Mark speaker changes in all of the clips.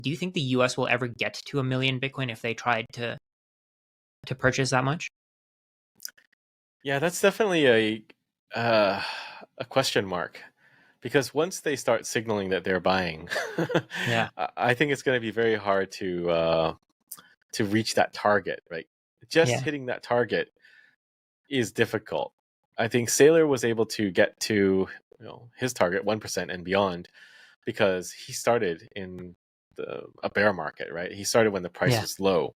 Speaker 1: Do you think the US will ever get to 1 million Bitcoin if they tried to purchase that much?
Speaker 2: Yeah, that's definitely a question mark because once they start signaling that they're buying,
Speaker 1: Yeah.
Speaker 2: I think it's going to be very hard to reach that target. Right, just
Speaker 1: Yeah.
Speaker 2: hitting that target is difficult. I think Saylor was able to get to his target 1% and beyond because he started in a bear market. Right, he started when the price
Speaker 1: Yeah.
Speaker 2: was low.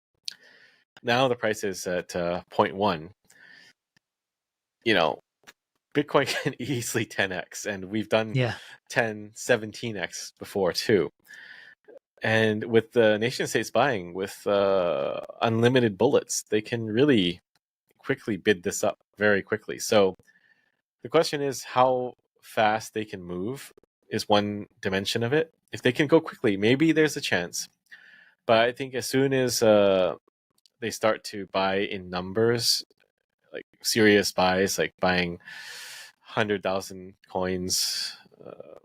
Speaker 2: Now the price is at zero point 0.1. You know, Bitcoin can easily 10x, and we've done
Speaker 1: Yeah.
Speaker 2: 10, 17x before too. And with the nation states buying with unlimited bullets, they can really quickly bid this up very quickly. So the question is how fast they can move is one dimension of it. If they can go quickly, maybe there's a chance. But I think as soon as they start to buy in numbers, like serious buys, like buying 100,000 coins,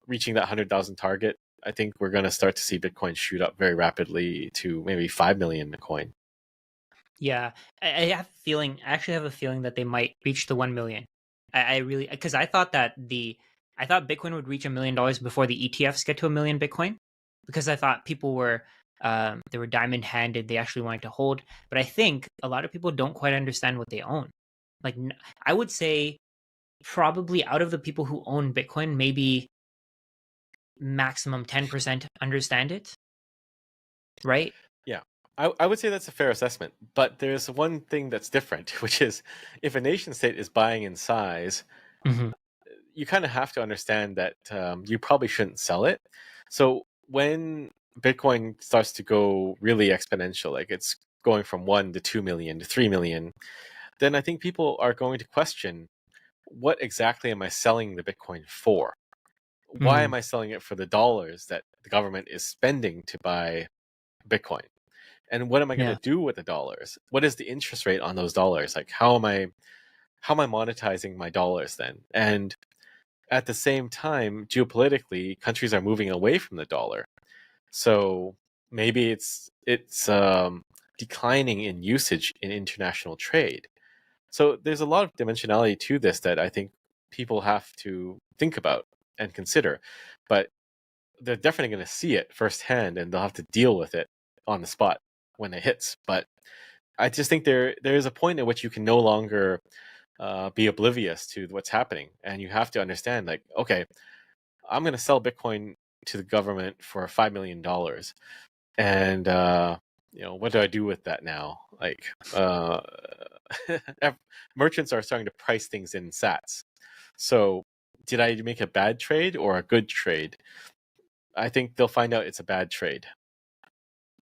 Speaker 2: reaching that 100,000 target, I think we're going to start to see Bitcoin shoot up very rapidly to maybe 5 million a coin.
Speaker 1: Yeah. I have a feeling. I actually have a feeling that they might reach the 1 million. I really, because I thought Bitcoin would reach $1 million before the ETFs get to 1 million Bitcoin, because I thought people were they were diamond handed. They actually wanted to hold, but I think a lot of people don't quite understand what they own. Like I would say, probably out of the people who own Bitcoin, maybe maximum 10% understand it, right?
Speaker 2: Yeah, I would say that's a fair assessment. But there's one thing that's different, which is if a nation state is buying in size,
Speaker 1: Hmm.
Speaker 2: you kind of have to understand that you probably shouldn't sell it. So when Bitcoin starts to go really exponential, like it's going from 1 to 2 million to 3 million, then I think people are going to question what exactly am I selling the Bitcoin for? Why
Speaker 1: Mm,
Speaker 2: am I selling it for the dollars that the government is spending to buy Bitcoin? And what am I going to
Speaker 1: yeah.
Speaker 2: do with the dollars? What is the interest rate on those dollars? Like how am I monetizing my dollars then? And at the same time, geopolitically, countries are moving away from the dollar. So maybe it's declining in usage in international trade. So there's a lot of dimensionality to this that I think people have to think about and consider. But they're definitely going to see it firsthand and they'll have to deal with it on the spot when it hits. But I just think there is a point at which you can no longer be oblivious to what's happening, and you have to understand, like, okay, I'm going to sell Bitcoin to the government for $5 million, and what do I do with that now? Like, merchants are starting to price things in Sats. So, did I make a bad trade or a good trade? I think they'll find out it's a bad trade.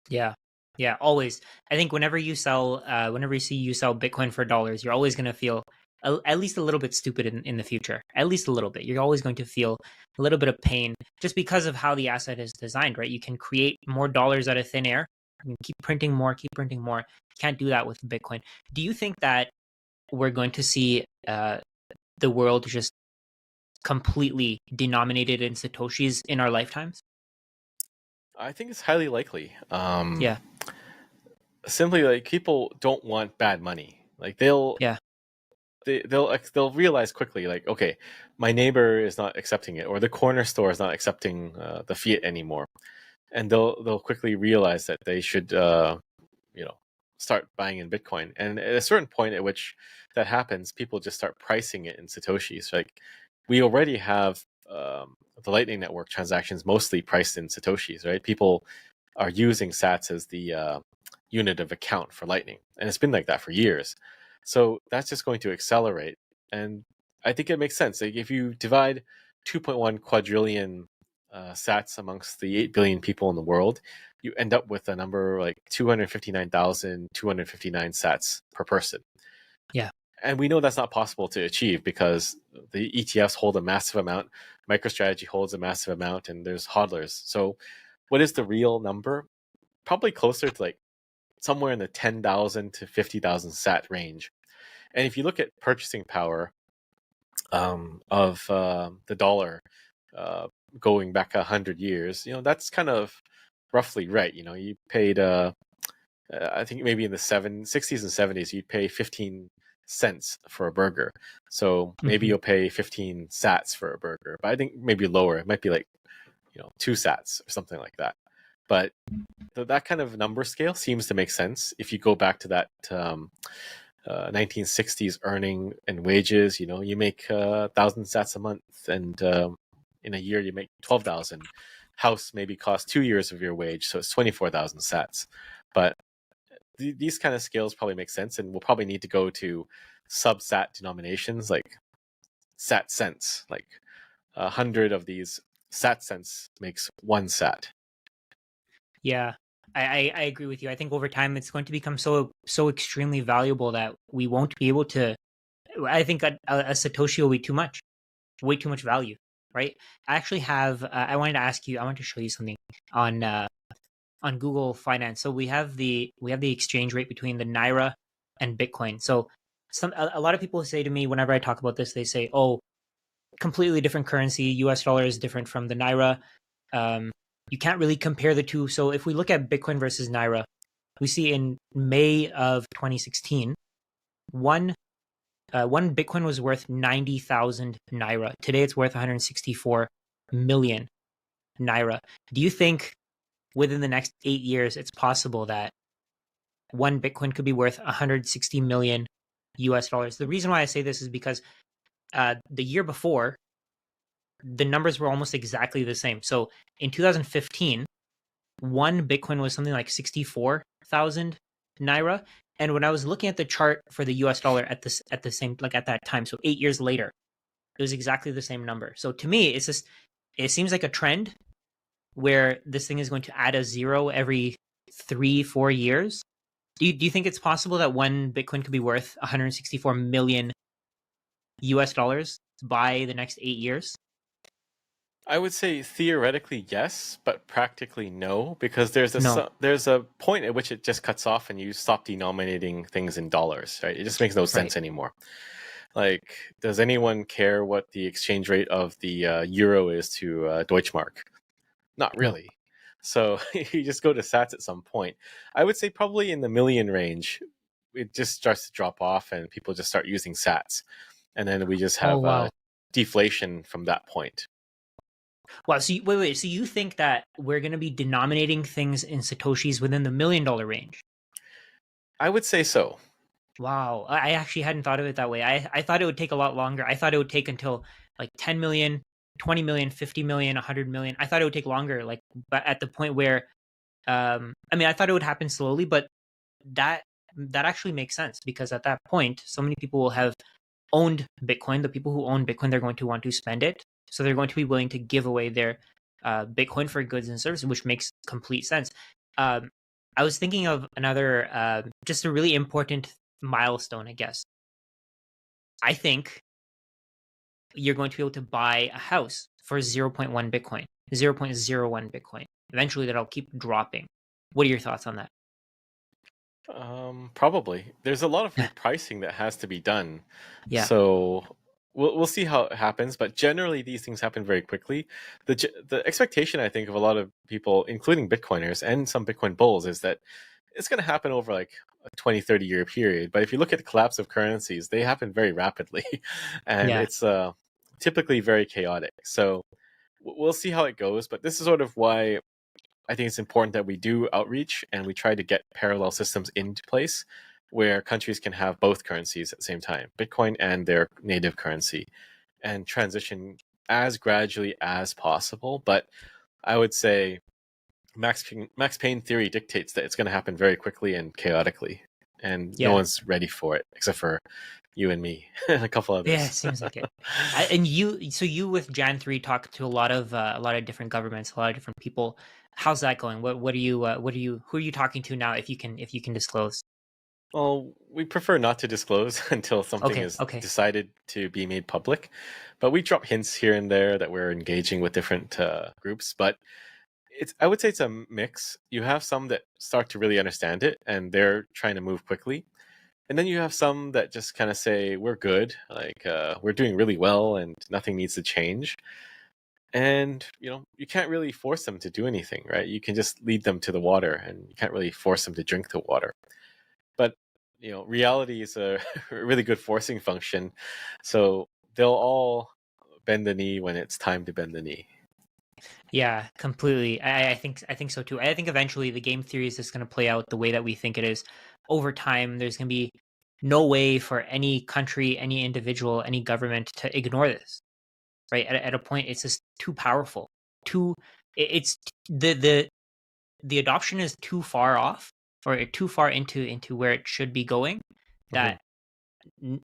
Speaker 1: Yeah. Yeah, always. I think whenever you see you sell Bitcoin for dollars, you're always going to feel at least a little bit stupid in the future. At least a little bit. You're always going to feel a little bit of pain just because of how the asset is designed, right? You can create more dollars out of thin air. You can keep printing more, keep printing more. You can't do that with Bitcoin. Do you think that we're going to see the world just completely denominated in Satoshis in our lifetimes?
Speaker 2: I think it's highly likely.
Speaker 1: Yeah.
Speaker 2: Simply, like, people don't want bad money. Like they'll
Speaker 1: Yeah.
Speaker 2: they, they'll they'll realize quickly, like, okay, my neighbor is not accepting it, or the corner store is not accepting the fiat anymore, and they'll quickly realize that they should you know start buying in Bitcoin. And at a certain point at which that happens, people just start pricing it in satoshis. Like, we already have the Lightning Network transactions mostly priced in satoshis, right? People are using Sats as the unit of account for Lightning, and it's been like that for years. So that's just going to accelerate, and I think it makes sense. Like, if you divide 2.1 quadrillion Sats amongst the 8 billion people in the world, you end up with a number like 259,259 Sats per person.
Speaker 1: Yeah.
Speaker 2: And we know that's not possible to achieve because the ETFs hold a massive amount, MicroStrategy holds a massive amount, and there's hodlers. So, what is the real number? Probably closer to like somewhere in the 10,000 to 50,000 Sat range. And if you look at purchasing power of the dollar uh, going back 100 years, that's kind of roughly right. You paid I think maybe in the 60s and 70s, you'd pay 15 cents for a burger. So maybe
Speaker 1: Hmm.
Speaker 2: you'll pay 15 sats for a burger, but I think maybe lower. It might be like 2 sats or something like that. But that kind of number scale seems to make sense if you go back to that 1960s earning and wages. You make 1,000 sats a month, and in a year you make 12,000. House maybe costs 2 years of your wage, so it's 24,000 sats. But these kind of scales probably make sense, and we'll probably need to go to subsat denominations like sat cents. Like 100 of these sat cents makes 1 sat.
Speaker 1: Yeah, I agree with you. I think over time it's going to become so extremely valuable that we won't be able to. I think a Satoshi will be too much, way too much value, right? I actually have. I wanted to ask you. I want to show you something on Google Finance. So we have the exchange rate between the naira and Bitcoin. So a lot of people say to me whenever I talk about this, they say, "Oh, completely different currency. U.S. dollar is different from the naira. Um, you can't really compare the two." So if we look at Bitcoin versus naira, we see in May of 2016, one one Bitcoin was worth 90,000 naira. Today it's worth 164 million naira. Do you think within the next 8 years it's possible that one Bitcoin could be worth 160 million US dollars? The reason why I say this is because the year before, the numbers were almost exactly the same. So in 2015, one Bitcoin was something like 64,000 naira. And when I was looking at the chart for the US dollar at the same, like at that time, so 8 years later, it was exactly the same number. So to me, it seems like a trend where this thing is going to add a zero every 3-4 years. Do you think it's possible that one Bitcoin could be worth 164 million US dollars by the next 8 years?
Speaker 2: I would say theoretically yes, but practically no, because
Speaker 1: No.
Speaker 2: there's a point at which it just cuts off and you stop denominating things in dollars, right? It just makes no
Speaker 1: Right.
Speaker 2: sense anymore. Like, does anyone care what the exchange rate of the euro is to Deutschmark? Not
Speaker 1: No.
Speaker 2: really. So you just go to sats at some point. I would say probably in the million range, it just starts to drop off and people just start using sats. And then we just
Speaker 1: Oh
Speaker 2: have
Speaker 1: wow.
Speaker 2: deflation from that point.
Speaker 1: Wow. So wait. So you think that we're going to be denominating things in satoshis within the $1 million range?
Speaker 2: I would say so.
Speaker 1: Wow. I actually hadn't thought of it that way. I thought it would take a lot longer. I thought it would take until like 10 million, 20 million, 50 million, 100 million. I thought it would take longer. Like, but at the point where, I mean, I thought it would happen slowly, but that that actually makes sense because at that point, so many people will have owned Bitcoin. The people who own Bitcoin, they're going to want to spend it. So they're going to be willing to give away their Bitcoin for goods and services, which makes complete sense. Um, I was thinking of another, just a really important milestone, I guess. I think you're going to be able to buy a house for zero point 0.1 Bitcoin, 0.01 Bitcoin. Eventually, that'll keep dropping. What are your thoughts on that?
Speaker 2: Probably. There's a lot of repricing that has to be done.
Speaker 1: Yeah,
Speaker 2: So we'll see how it happens, but generally these things happen very quickly. The expectation I think of a lot of people, including Bitcoiners and some Bitcoin bulls, is that it's going to happen over like a 20, 30 year period. But if you look at the collapse of currencies, they happen very rapidly and
Speaker 1: yeah,
Speaker 2: it's typically very chaotic. So we'll see how it goes, but this is sort of why I think it's important that we do outreach and we try to get parallel systems into place where countries can have both currencies at the same time, Bitcoin and their native currency, and transition as gradually as possible. But I would say Max Payne theory dictates that it's going to happen very quickly and chaotically, and no
Speaker 1: yeah.
Speaker 2: one's ready for it except for you and me and a couple
Speaker 1: Yeah, it
Speaker 2: others.
Speaker 1: seems like it. And you with Jan 3 talk to a lot of different governments, a lot of different people. How's that going? Who are you talking to now? If you can disclose.
Speaker 2: Well, we prefer not to disclose until something
Speaker 1: Okay,
Speaker 2: is
Speaker 1: okay,
Speaker 2: decided to be made public, but we drop hints here and there that we're engaging with different groups. But I would say it's a mix. You have some that start to really understand it and they're trying to move quickly, and then you have some that just kind of say we're good, like we're doing really well and nothing needs to change. And you can't really force them to do anything, right? You can just lead them to the water, and you can't really force them to drink the water. But reality is a really good forcing function, so they'll all bend the knee when it's time to bend the knee.
Speaker 1: Yeah, completely. I think so too. I think eventually the game theory is just going to play out the way that we think it is. Over time, there's going to be no way for any country, any individual, any government to ignore this. Right? At a point, it's just too powerful. Too. It's the adoption is too far off, or too far into where it should be going,
Speaker 2: Hmm.
Speaker 1: that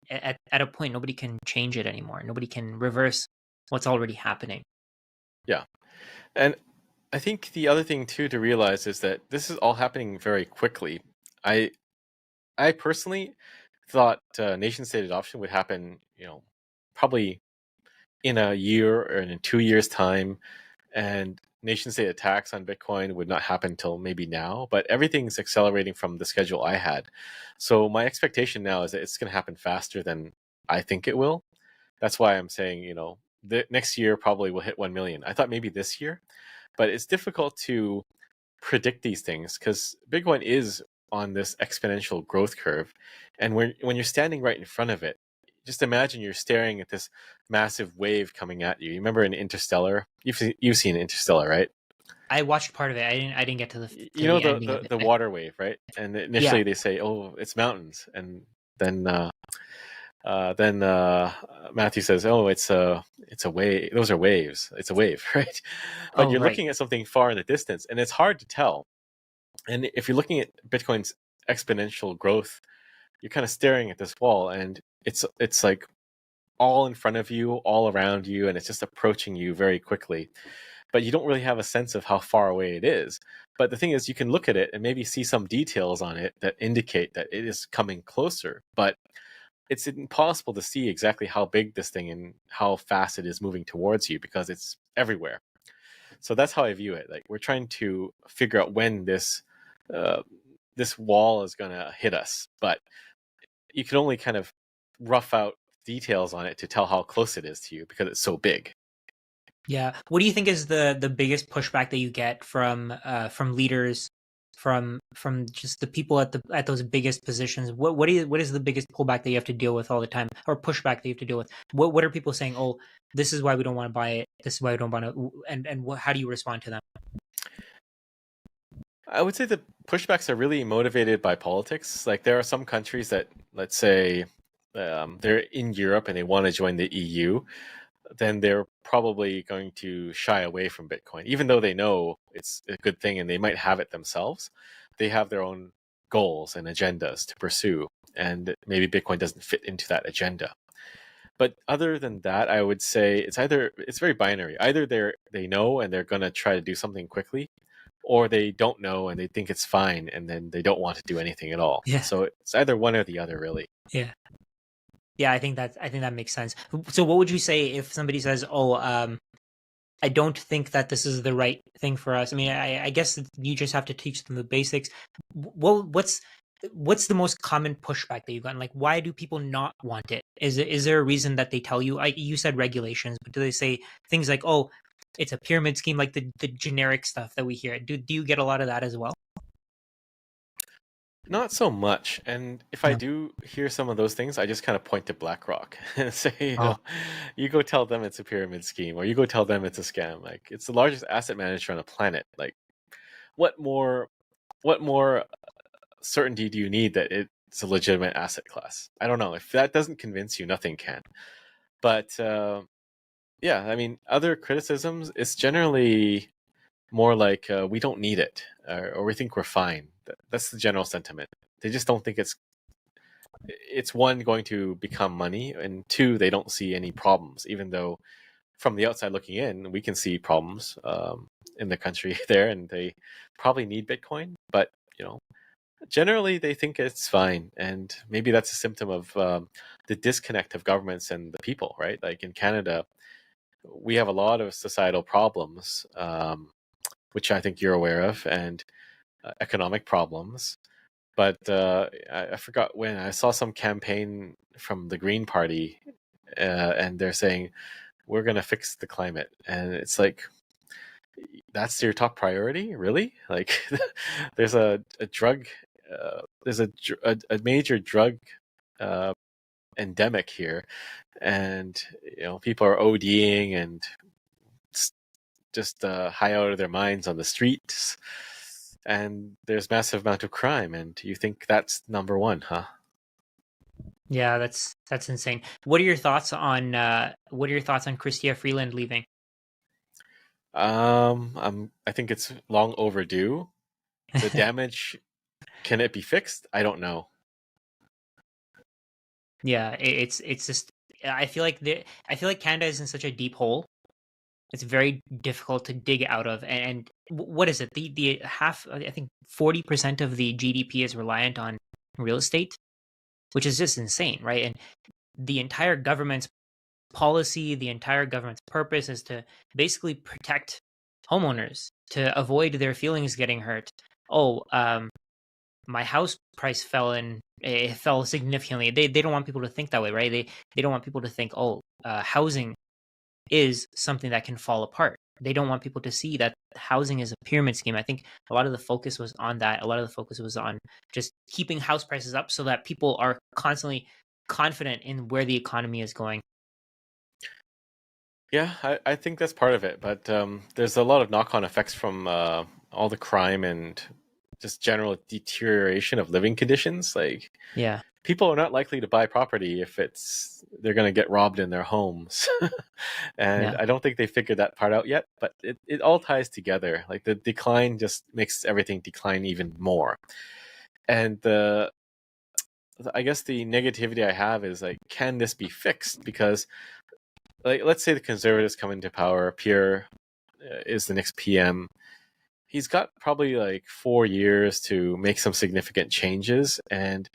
Speaker 1: at a point nobody can change it anymore. Nobody can reverse what's already happening.
Speaker 2: Yeah. And I think the other thing too to realize is that this is all happening very quickly. I personally thought nation state adoption would happen, probably in a year or in 2 years' time, and nation state attacks on Bitcoin would not happen until maybe now. But everything's accelerating from the schedule I had. So my expectation now is that it's going to happen faster than I think it will. That's why I'm saying, the next year probably will hit 1 million. I thought maybe this year, but it's difficult to predict these things because Bitcoin is on this exponential growth curve. And when you're standing right in front of it, just imagine you're staring at this massive wave coming at you. You remember in Interstellar? You've seen Interstellar, right?
Speaker 1: I watched part of it. I didn't get to the
Speaker 2: You know the,
Speaker 1: ending of
Speaker 2: the,
Speaker 1: it.
Speaker 2: the water wave, right? And
Speaker 1: Yeah.
Speaker 2: initially they say, oh, it's mountains. And then Matthew says, "Oh, it's a wave. Those are waves. It's a wave, right?" But
Speaker 1: Oh,
Speaker 2: you're
Speaker 1: right.
Speaker 2: looking at something far in the distance, and it's hard to tell. And if you're looking at Bitcoin's exponential growth, you're kind of staring at this wall, and it's like all in front of you, all around you, and it's just approaching you very quickly. But you don't really have a sense of how far away it is. But the thing is, you can look at it and maybe see some details on it that indicate that it is coming closer. But it's impossible to see exactly how big this thing and how fast it is moving towards you because it's everywhere. So that's how I view it. Like we're trying to figure out when uh, this wall is going to hit us, but you can only kind of rough out details on it to tell how close it is to you because it's so big.
Speaker 1: Yeah. What do you think is the biggest pushback that you get from leaders, from just the people at those biggest positions? What is the biggest pullback that you have to deal with all the time, or pushback that you have to deal with? What are people saying? Oh, this is why we don't want to buy it. This is why we don't want to. And how do you respond to them?
Speaker 2: I would say the pushbacks are really motivated by politics. Like there are some countries that, let's say, they're in Europe and they want to join the EU, then they're probably going to shy away from Bitcoin, even though they know it's a good thing and they might have it themselves. They have their own goals and agendas to pursue, and maybe Bitcoin doesn't fit into that agenda. But other than that, I would say it's very binary. Either they know and they're going to try to do something quickly, or they don't know and they think it's fine and then they don't want to do anything at all.
Speaker 1: Yeah.
Speaker 2: So it's either one or the other, really.
Speaker 1: Yeah. Yeah. I think that makes sense. So, what would you say if somebody says, "Oh, I don't think that this is the right thing for us." I mean, I guess you just have to teach them the basics. Well, what's the most common pushback that you've gotten? Like, why do people not want it? Is there a reason that they tell you? You said regulations, but do they say things like, "Oh, it's a pyramid scheme," like the generic stuff that we hear? Do you get a lot of that as well?
Speaker 2: Not so much. And if I
Speaker 1: No.
Speaker 2: do hear some of those things, I just kind of point to BlackRock and say,
Speaker 1: Oh,
Speaker 2: you go tell them it's a pyramid scheme, or you go tell them it's a scam. Like it's the largest asset manager on the planet. Like what more, what more certainty do you need that it's a legitimate asset class? I don't know. If that doesn't convince you, nothing can. But yeah, I mean, other criticisms, it's generally more like we don't need it, or we think we're fine. That's the general sentiment. They just don't think it's one going to become money, and two they don't see any problems. Even though from the outside looking in, we can see problems in the country there, and they probably need Bitcoin. But you know, generally they think it's fine, and maybe that's a symptom of the disconnect of governments and the people. Right, like in Canada, we have a lot of societal problems. Which I think you're aware of, and economic problems. But I forgot when I saw some campaign from the Green Party, and they're saying we're going to fix the climate. And it's like, that's your top priority, really? Like, there's a drug, there's a major drug uh, endemic here, and people are ODing and just high out of their minds on the streets, and there's massive amount of crime, and you think that's number one, huh?
Speaker 1: Yeah, that's insane. What are your thoughts on Chrystia Freeland leaving?
Speaker 2: I think it's long overdue. The damage, can it be fixed? I don't know.
Speaker 1: Yeah, it's just I feel like Canada is in such a deep hole. It's very difficult to dig out of. And what is it? The half, I think 40% of the GDP is reliant on real estate, which is just insane, right? And the entire government's policy, the entire government's purpose is to basically protect homeowners, to avoid their feelings getting hurt. Oh, my house price fell, and it fell significantly. They don't want people to think that way, right? They don't want people to think, oh, housing is something that can fall apart. They don't want people to see that housing is a pyramid scheme. I think a lot of the focus was on that. A lot of the focus was on just keeping house prices up so that people are constantly confident in where the economy is going.
Speaker 2: Yeah, I think that's part of it, but there's a lot of knock-on effects from all the crime and just general deterioration of living conditions. Like,
Speaker 1: Yeah.
Speaker 2: people are not likely to buy property if they're going to get robbed in their homes. And
Speaker 1: Yeah.
Speaker 2: I don't think they figured that part out yet, but it all ties together. Like, the decline just makes everything decline even more. And I guess the negativity I have is, like, can this be fixed? Because, like, let's say the Conservatives come into power, Pierre is the next PM. He's got probably like 4 years to make some significant changes, and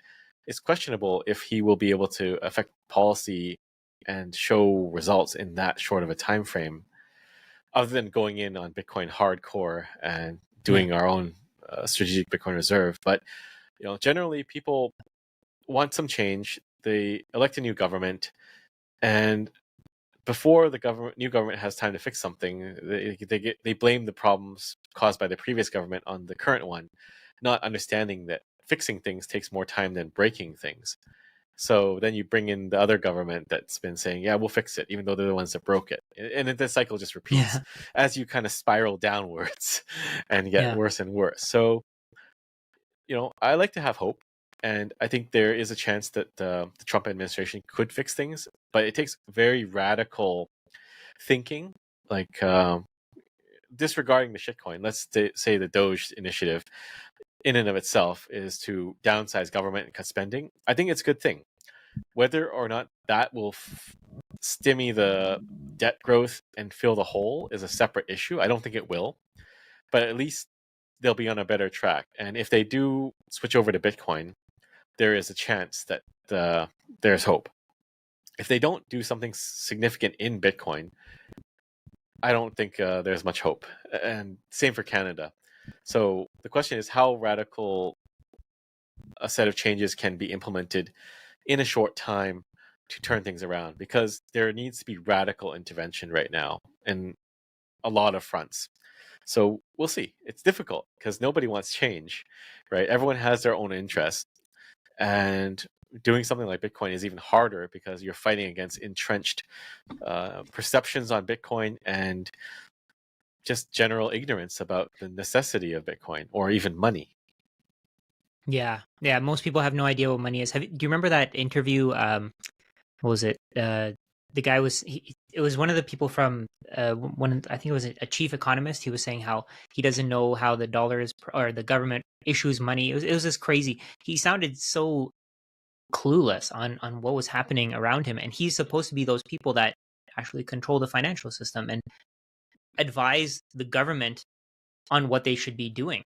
Speaker 2: it's questionable if he will be able to affect policy and show results in that short of a time frame, other than going in on Bitcoin hardcore and
Speaker 1: Yeah.
Speaker 2: doing our own strategic Bitcoin reserve. But generally, people want some change. They elect a new government, and before the new government has time to fix something, they blame the problems caused by the previous government on the current one, not understanding that fixing things takes more time than breaking things. So then you bring in the other government that's been saying, "Yeah, we'll fix it," even though they're the ones that broke it, and then the cycle just repeats
Speaker 1: Yeah.
Speaker 2: as you kind of spiral downwards and get
Speaker 1: Yeah.
Speaker 2: worse and worse. So I like to have hope. And I think there is a chance that the Trump administration could fix things, but it takes very radical thinking, like disregarding the shitcoin. Let's say the Doge initiative in and of itself is to downsize government and cut spending. I think it's a good thing. Whether or not that will stimmy the debt growth and fill the hole is a separate issue. I don't think it will, but at least they'll be on a better track. And if they do switch over to Bitcoin, there is a chance that there's hope. If they don't do something significant in Bitcoin, I don't think there's much hope. And same for Canada. So the question is, how radical a set of changes can be implemented in a short time to turn things around? Because there needs to be radical intervention right now in a lot of fronts. So we'll see. It's difficult because nobody wants change, right? Everyone has their own interests. And doing something like Bitcoin is even harder because you're fighting against entrenched perceptions on Bitcoin and just general ignorance about the necessity of Bitcoin or even money.
Speaker 1: Yeah. Yeah. Most people have no idea what money is. Do you remember that interview? What was it? The guy it was one of the people from I think it was a chief economist. He was saying how he doesn't know how the dollar is, or the government issues money. It was just crazy. He sounded so clueless on what was happening around him, and he's supposed to be those people that actually control the financial system and advise the government on what they should be doing.